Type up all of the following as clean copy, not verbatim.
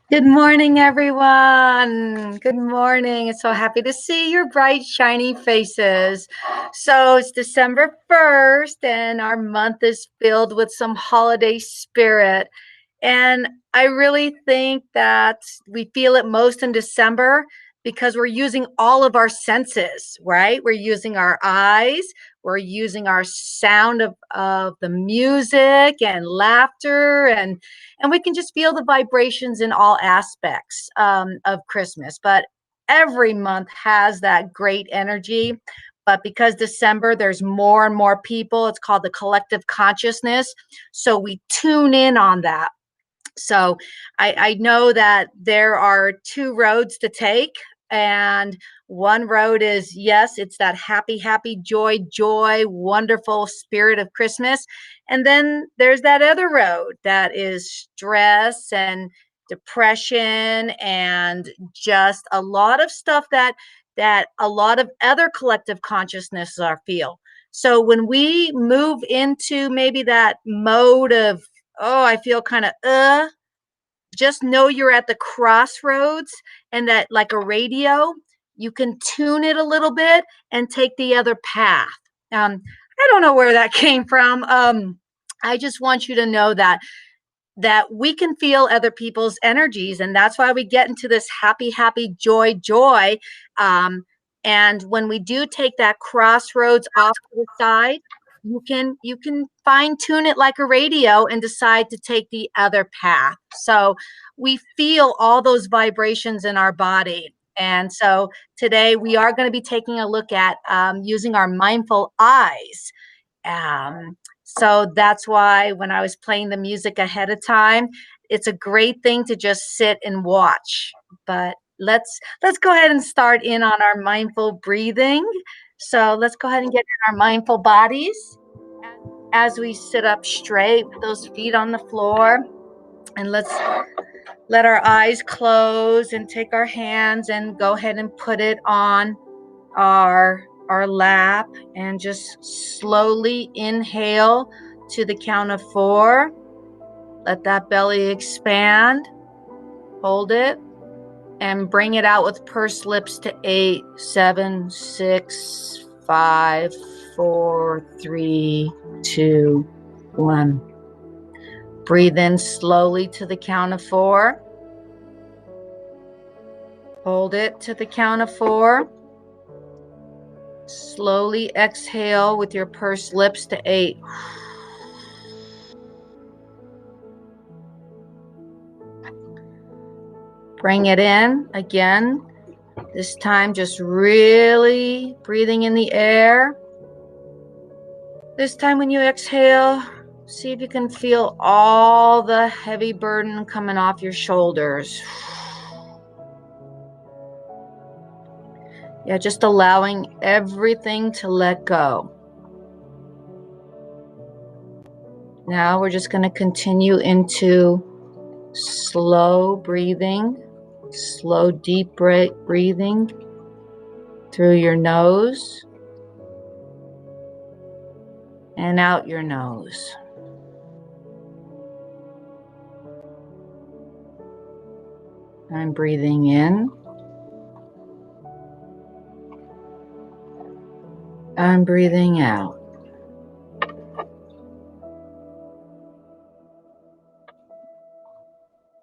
Good morning, everyone. Good morning. It's so happy to see your bright, shiny faces. So it's December 1st, and our month is filled with some holiday spirit. And I really think that we feel it most in December because we're using all of our senses, right? We're using our eyes, we're using our sound of the music and laughter, and we can just feel the vibrations in all aspects of Christmas. But every month has that great energy. But because December, there's more and more people, it's called the collective consciousness. So we tune in on that. So I know that there are two roads to take. And one road is, yes, it's that happy, happy, joy, wonderful spirit of Christmas. And then there's that other road that is stress and depression and just a lot of stuff that a lot of other collective consciousnesses are feel. So when we move into maybe that mode of, oh, I feel kind of just know you're at the crossroads, and that, like a radio, you can tune it a little bit and take the other path. I don't know where that came from. I just want you to know that we can feel other people's energies, and that's why we get into this happy, happy, joy. um, and when we do take that crossroads off to the side, you can fine tune it like a radio and decide to take the other path. So we feel all those vibrations in our body. And so today we are going to be taking a look at using our mindful eyes. So that's why when I was playing the music ahead of time, it's a great thing to just sit and watch. But let's go ahead and start in on our mindful breathing. So let's go ahead and get in our mindful bodies as we sit up straight with those feet on the floor. And let's let our eyes close and take our hands and go ahead and put it on our lap, and just slowly inhale to the count of 4. Let that belly expand. Hold it and bring it out with pursed lips to 8, 7, 6, 5, 4, 3, 2, 1. Breathe in slowly to the count of 4. Hold it to the count of 4. Slowly exhale with your pursed lips to 8. Bring it in again. This time just really breathing in the air. This time when you exhale, see if you can feel all the heavy burden coming off your shoulders. Yeah, just allowing everything to let go. Now we're just going to continue into slow breathing, slow deep breathing through your nose and out your nose. I'm breathing in. I'm breathing out.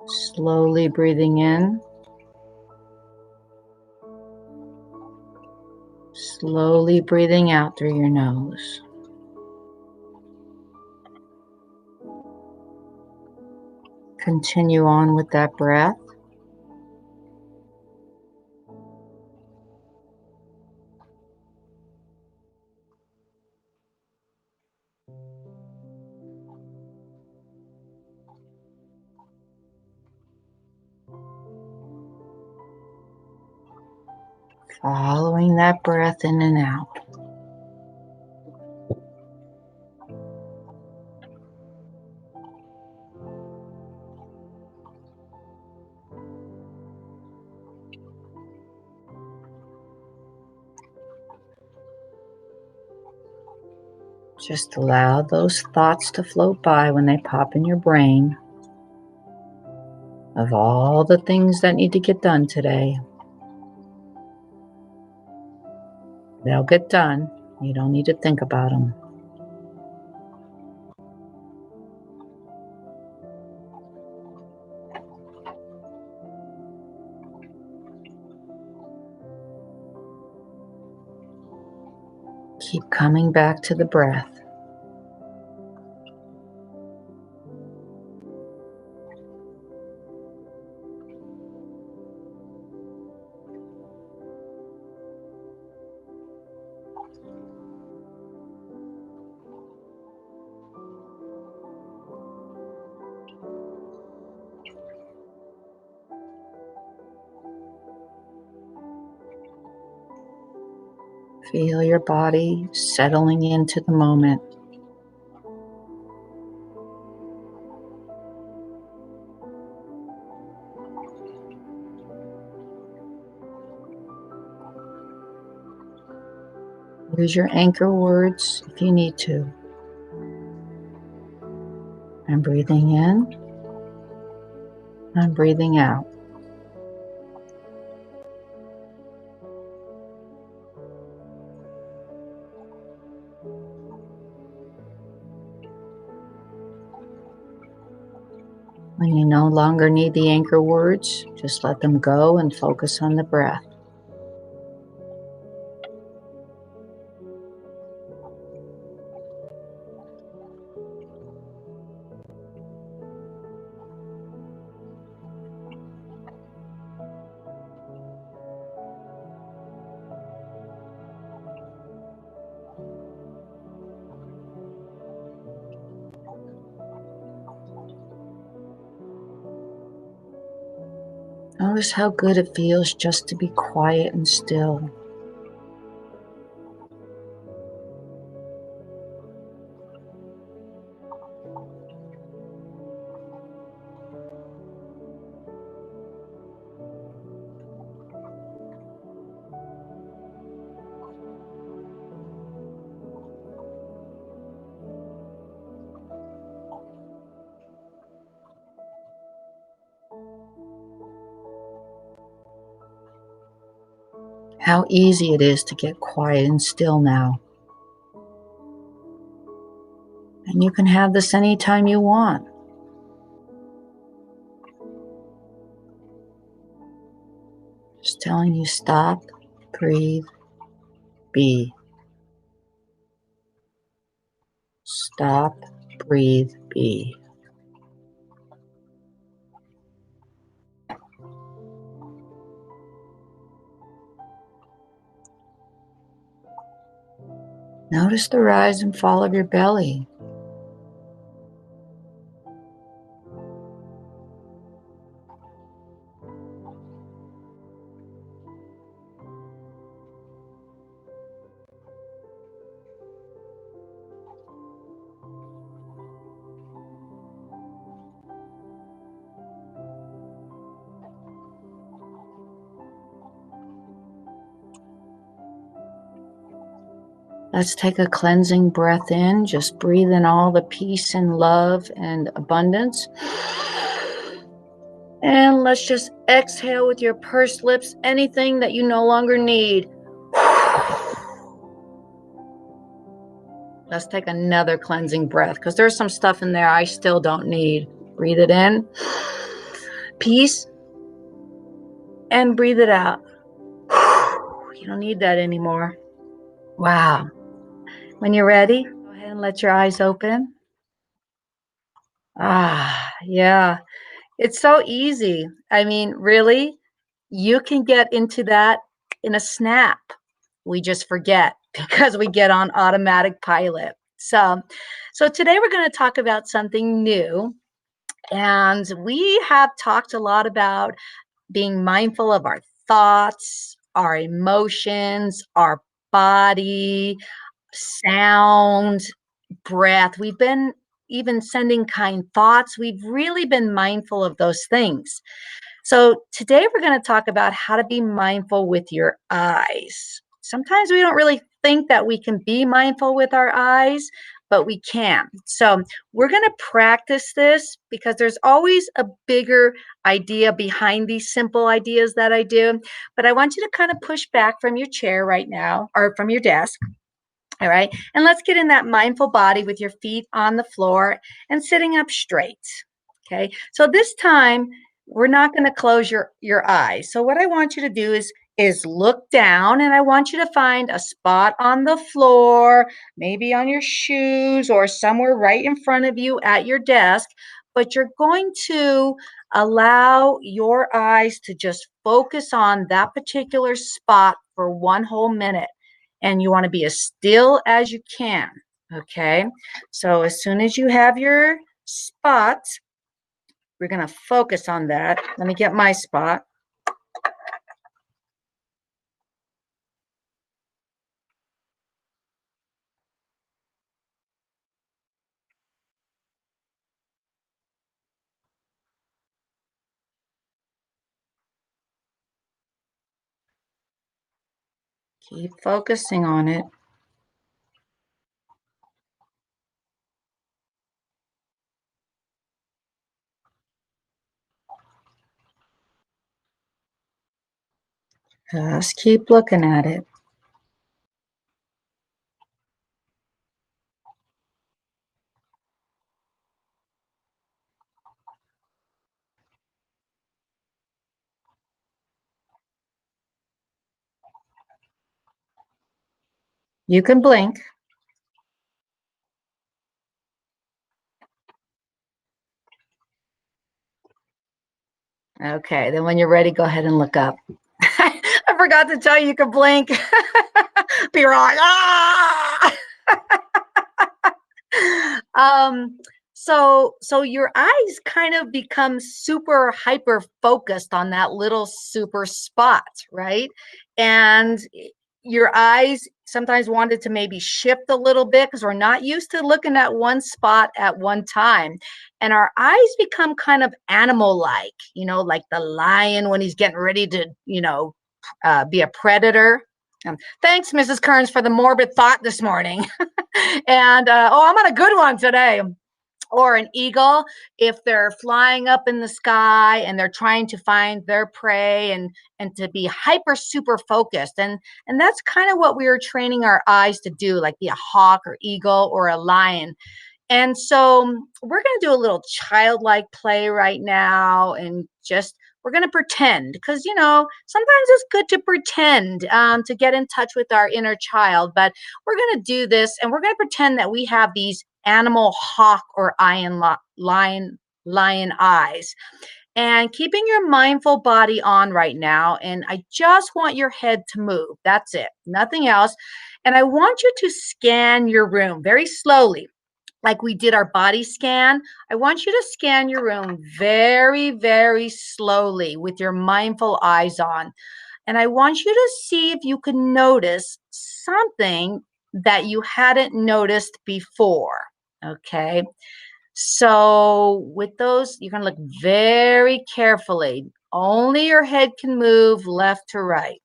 Slowly breathing in. Slowly breathing out through your nose. Continue on with that breath. Following that breath in and out. Just allow those thoughts to float by when they pop in your brain. of all the things that need to get done today. They'll get done. You don't need to think about them. Keep coming back to the breath. Feel your body settling into the moment. Use your anchor words if you need to. I'm breathing in. I'm breathing out. When you no longer need the anchor words, just let them go and focus on the breath. Notice how good it feels just to be quiet and still. How easy it is to get quiet and still now. And you can have this anytime you want. Just telling you stop, breathe, be. Stop, breathe, be. Notice the rise and fall of your belly. Let's take a cleansing breath in. Just breathe in all the peace and love and abundance. And let's just exhale with your pursed lips anything that you no longer need. Let's take another cleansing breath because there's some stuff in there I still don't need. Breathe it in. Peace. And breathe it out. You don't need that anymore. Wow. When you're ready, go ahead and let your eyes open. Yeah. It's so easy. I mean, really, you can get into that in a snap. We just forget because we get on automatic pilot. So today we're going to talk about something new. And we have talked a lot about being mindful of our thoughts, our emotions, our body, sound, breath. We've been even sending kind thoughts. We've really been mindful of those things. So today we're going to talk about how to be mindful with your eyes. Sometimes we don't really think that we can be mindful with our eyes, but we can. So we're going to practice this because there's always a bigger idea behind these simple ideas that I do. But I want you to kind of push back from your chair right now or from your desk. All right. And let's get in that mindful body with your feet on the floor and sitting up straight. Okay. So this time we're not going to close your eyes. So what I want you to do is look down, and I want you to find a spot on the floor, maybe on your shoes or somewhere right in front of you at your desk, but you're going to allow your eyes to just focus on that particular spot for one whole minute, and you want to be as still as you can. Okay. So as soon as you have your spot, we're going to focus on that. Let me get my spot. Keep focusing on it. Just keep looking at it. You can blink. Okay, then when you're ready, go ahead and look up. I forgot to tell you you can blink. Be wrong. Ah! um, so your eyes kind of become super hyper focused on that little super spot, right? And your eyes sometimes wanted to maybe shift a little bit because we're not used to looking at one spot at one time. And our eyes become kind of animal like, like the lion when he's getting ready to, be a predator. Thanks, Mrs. Kearns, for the morbid thought this morning. And I'm on a good one today. Or an eagle, if they're flying up in the sky and they're trying to find their prey and to be hyper super focused. And that's kind of what we were training our eyes to do, like be a hawk or eagle or a lion. And so we're going to do a little childlike play right now, and just we're going to pretend, because sometimes it's good to pretend, to get in touch with our inner child. But we're going to do this, and we're going to pretend that we have these animal hawk or lion eyes, and keeping your mindful body on right now. And I just want your head to move. That's it, nothing else. And I want you to scan your room very slowly, like we did our body scan. I want you to scan your room very, very slowly with your mindful eyes on. And I want you to see if you can notice something that you hadn't noticed before. Okay. So with those, you're going to look very carefully. Only your head can move left to right.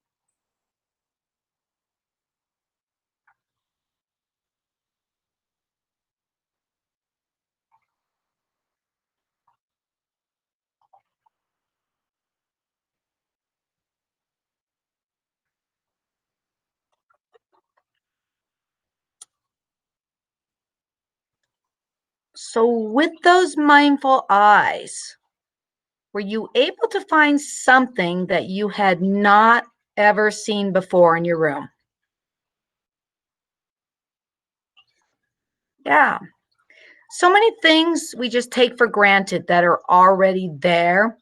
So with those mindful eyes, were you able to find something that you had not ever seen before in your room? Yeah. So many things we just take for granted that are already there,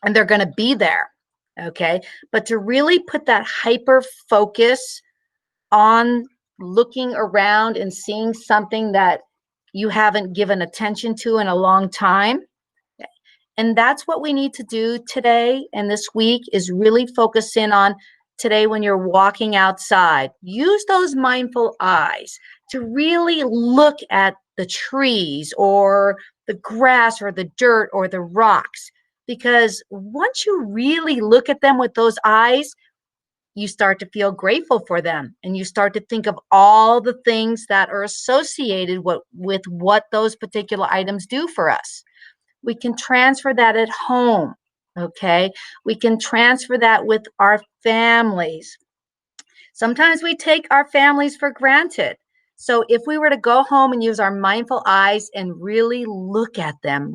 and they're going to be there. Okay. But to really put that hyper focus on looking around and seeing something that you haven't given attention to in a long time. And that's what we need to do today and this week, is really focus in on today when you're walking outside. Use those mindful eyes to really look at the trees or the grass or the dirt or the rocks. Because once you really look at them with those eyes, you start to feel grateful for them and you start to think of all the things that are associated with what those particular items do for us. We can transfer that at home. Okay. We can transfer that with our families. Sometimes we take our families for granted. So if we were to go home and use our mindful eyes and really look at them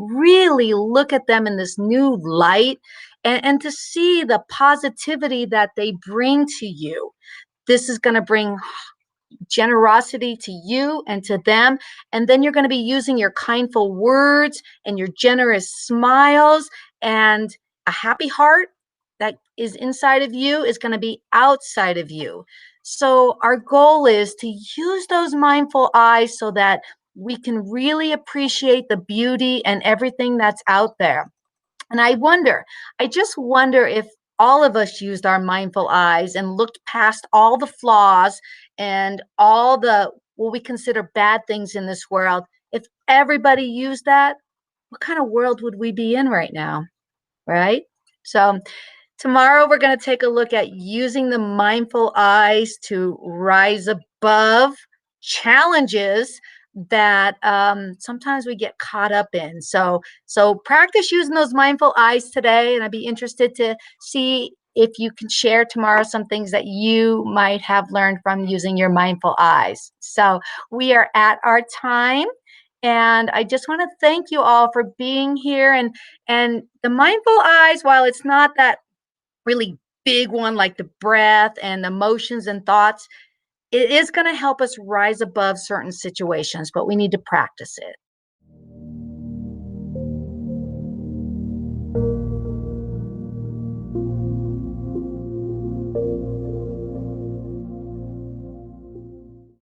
in this new light, and to see the positivity that they bring to you, this is going to bring generosity to you and to them. And then you're going to be using your kindful words and your generous smiles, and a happy heart that is inside of you is going to be outside of you. So our goal is to use those mindful eyes so that we can really appreciate the beauty and everything that's out there. And I just wonder if all of us used our mindful eyes and looked past all the flaws and all the what we consider bad things in this world. If everybody used that, what kind of world would we be in right now? Right? So, tomorrow, we're going to take a look at using the mindful eyes to rise above challenges that sometimes we get caught up in. So practice using those mindful eyes today, and I'd be interested to see if you can share tomorrow some things that you might have learned from using your mindful eyes. So we are at our time. And I just want to thank you all for being here. And the mindful eyes, while it's not that really big one like the breath and emotions and thoughts, it is going to help us rise above certain situations, but we need to practice it.